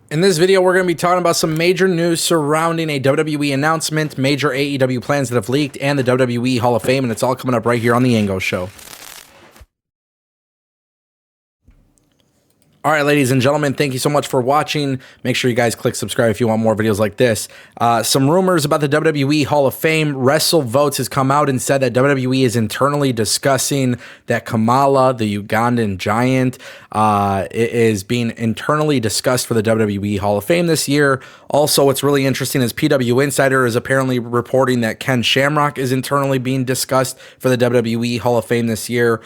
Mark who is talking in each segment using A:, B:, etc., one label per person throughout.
A: In this video, we're going to be talking about some major news surrounding a WWE announcement, major AEW plans that have leaked, and the WWE Hall of Fame, and it's all coming up right here on the Ango Show. All right, ladies and gentlemen, thank you so much for watching. Make sure you guys click subscribe if you want more videos like this. Some rumors about the WWE Hall of Fame. WrestleVotes has come out and said that WWE is internally discussing that Kamala, the Ugandan giant, is being internally discussed for the WWE Hall of Fame this year. Also, what's really interesting is PW Insider is apparently reporting that Ken Shamrock is internally being discussed for the WWE Hall of Fame this year.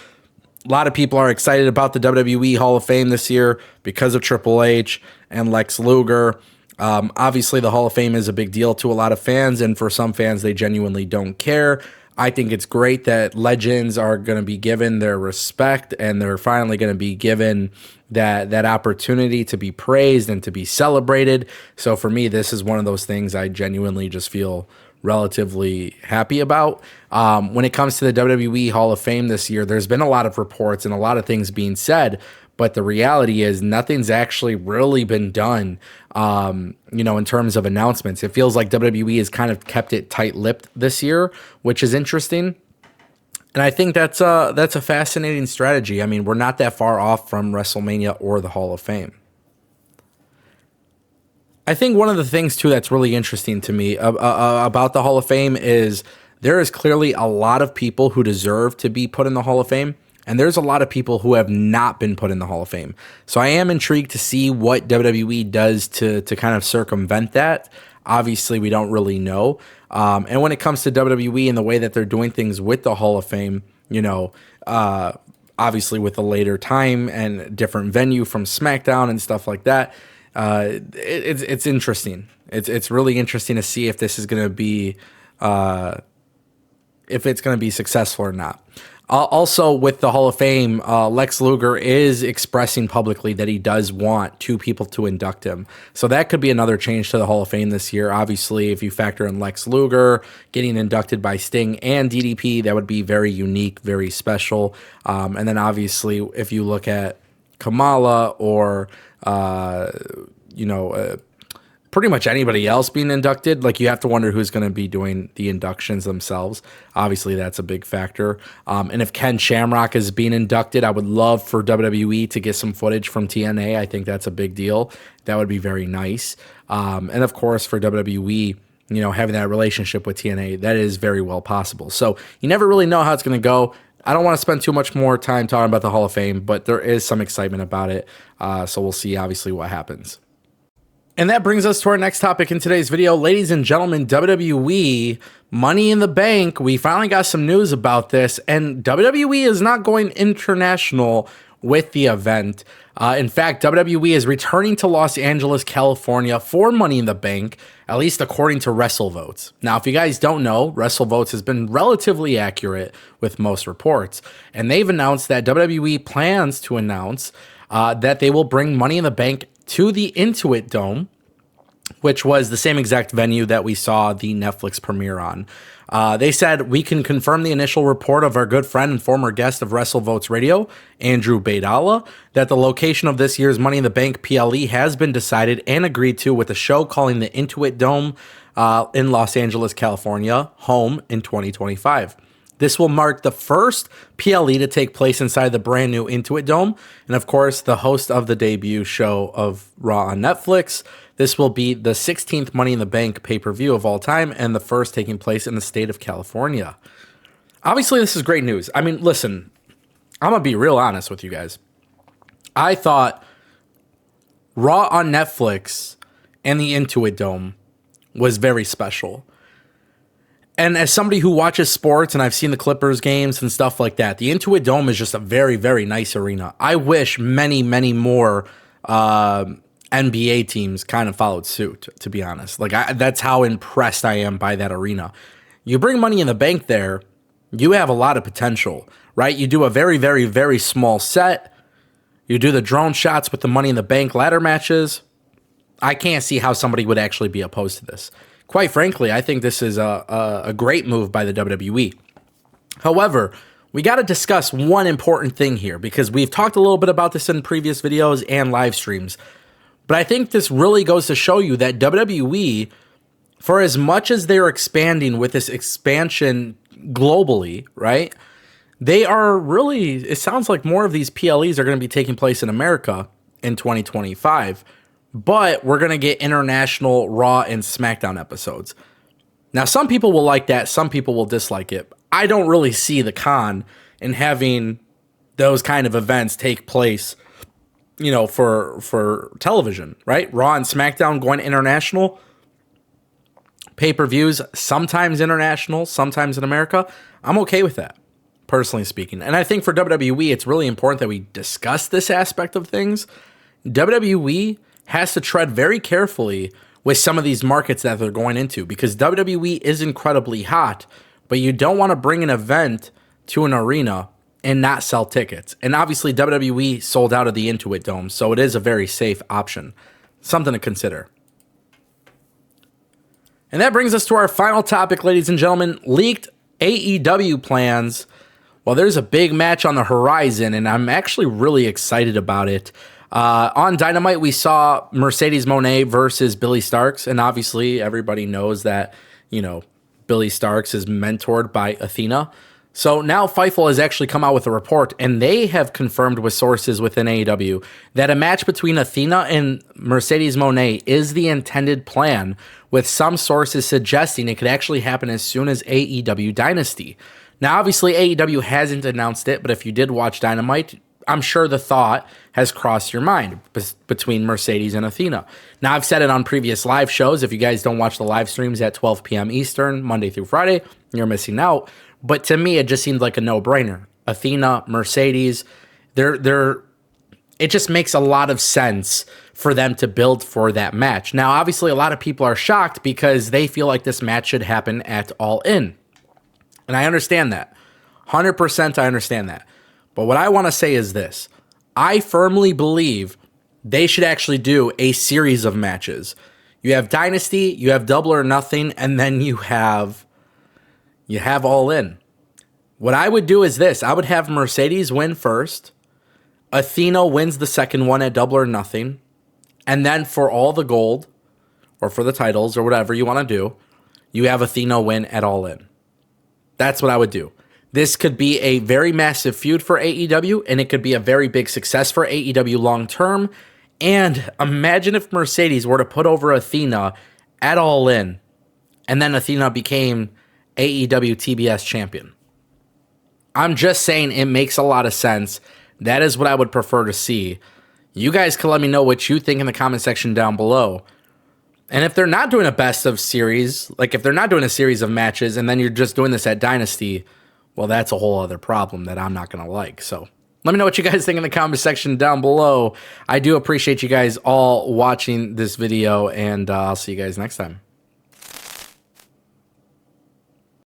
A: A lot of people are excited about the WWE Hall of Fame this year because of Triple H and Lex Luger. Obviously, the Hall of Fame is a big deal to a lot of fans, and for some fans, they genuinely don't care. I think it's great that legends are going to be given their respect, and they're finally going to be given that opportunity to be praised and to be celebrated. So for me, this is one of those things I genuinely just feel relatively happy about. When it comes to the WWE Hall of Fame this year, there's been a lot of reports and a lot of things being said, but the reality is nothing's actually really been done, in terms of announcements. It feels like WWE has kind of kept it tight-lipped this year, which is interesting. And I think that's a fascinating strategy. I mean, we're not that far off from WrestleMania or the Hall of Fame. I think one of the things, too, that's really interesting to me about the Hall of Fame is there is clearly a lot of people who deserve to be put in the Hall of Fame, and there's a lot of people who have not been put in the Hall of Fame. So I am intrigued to see what WWE does to kind of circumvent that. Obviously, we don't really know. And when it comes to WWE and the way that they're doing things with the Hall of Fame, obviously with a later time and different venue from SmackDown and stuff like that, it's interesting. It's really interesting to see if this is going to be if it's going to be successful or not. Also, with the Hall of Fame, Lex Luger is expressing publicly that he does want two people to induct him. So that could be another change to the Hall of Fame this year. Obviously, if you factor in Lex Luger getting inducted by Sting and DDP, that would be very unique, very special. And then obviously, if you look at Kamala or pretty much anybody else being inducted, like you have to wonder who's going to be doing the inductions themselves. Obviously, that's a big factor. And if Ken Shamrock is being inducted, I would love for WWE to get some footage from TNA. I think that's a big deal. That would be very nice. And of course, for WWE, having that relationship with TNA, that is very well possible. So you never really know how it's going to go. I don't want to spend too much more time talking about the Hall of Fame, but there is some excitement about it. So we'll see, obviously, what happens. And that brings us to our next topic in today's video. Ladies and gentlemen, WWE Money in the Bank. We finally got some news about this, and WWE is not going international with the event. In fact, WWE is returning to Los Angeles, California for Money in the Bank, at least according to WrestleVotes. Now, if you guys don't know, WrestleVotes has been relatively accurate with most reports, and they've announced that WWE plans to announce that they will bring Money in the Bank to the Intuit Dome, which was the same exact venue that we saw the Netflix premiere on. They said, we can confirm the initial report of our good friend and former guest of WrestleVotes Radio, Andrew Baydala, that the location of this year's Money in the Bank PLE has been decided and agreed to, with a show calling the Intuit Dome in Los Angeles, California, home in 2025. This will mark the first PLE to take place inside the brand new Intuit Dome. And of course, the host of the debut show of Raw on Netflix. This will be the 16th Money in the Bank pay-per-view of all time and the first taking place in the state of California. Obviously, this is great news. I mean, listen, I'm going to be real honest with you guys. I thought Raw on Netflix and the Intuit Dome was very special. And as somebody who watches sports, and I've seen the Clippers games and stuff like that, the Intuit Dome is just a very, very nice arena. I wish many, many more NBA teams kind of followed suit, to be honest. That's how impressed I am by that arena. You bring Money in the Bank there, you have a lot of potential, right? You do a very, very, very small set. You do the drone shots with the Money in the Bank ladder matches. I can't see how somebody would actually be opposed to this. Quite frankly, I think this is a great move by the WWE. However, we got to discuss one important thing here, because we've talked a little bit about this in previous videos and live streams. But I think this really goes to show you that WWE, for as much as they're expanding with this expansion globally, right? They are really, it sounds like more of these PLEs are going to be taking place in America in 2025, but we're going to get international Raw and SmackDown episodes. Now, some people will like that, some people will dislike it. I don't really see the con in having those kind of events take place, you know, for television, right? Raw and SmackDown going international, pay-per-views, sometimes international, sometimes in America. I'm okay with that, personally speaking. And I think for WWE, it's really important that we discuss this aspect of things. WWE has to tread very carefully with some of these markets that they're going into, because WWE is incredibly hot, but you don't want to bring an event to an arena and not sell tickets. And obviously WWE sold out of the Intuit Dome, so it is a very safe option. Something to consider. And that brings us to our final topic, ladies and gentlemen, leaked AEW plans. Well, there's a big match on the horizon, and I'm actually really excited about it. On Dynamite, we saw Mercedes Moné versus Billy Starks, and obviously everybody knows that, you know, Billy Starks is mentored by Athena. So now Fightful has actually come out with a report, and they have confirmed with sources within AEW that a match between Athena and Mercedes Moné is the intended plan, with some sources suggesting it could actually happen as soon as AEW Dynasty. Now, obviously, AEW hasn't announced it, but if you did watch Dynamite, I'm sure the thought has crossed your mind between Mercedes and Athena. Now, I've said it on previous live shows. If you guys don't watch the live streams at 12 p.m. Eastern, Monday through Friday, you're missing out. But to me, it just seemed like a no-brainer. Athena, Mercedes, it just makes a lot of sense for them to build for that match. Now, obviously, a lot of people are shocked because they feel like this match should happen at All In. And I understand that. 100% I understand that. But what I want to say is this. I firmly believe they should actually do a series of matches. You have Dynasty, you have Double or Nothing, and then you have All In. What I would do is this. I would have Mercedes win first. Athena wins the second one at Double or Nothing. And then for all the gold, or for the titles, or whatever you want to do, you have Athena win at All In. That's what I would do. This could be a very massive feud for AEW, and it could be a very big success for AEW long term. And imagine if Mercedes were to put over Athena at All In, and then Athena became AEW TBS champion. I'm just saying it makes a lot of sense. That is what I would prefer to see. You guys can let me know what you think in the comment section down below. And if they're not doing a best of series, like if they're not doing a series of matches and then you're just doing this at Dynasty, well, that's a whole other problem that I'm not going to like. So let me know what you guys think in the comment section down below. I do appreciate you guys all watching this video, and I'll see you guys next time.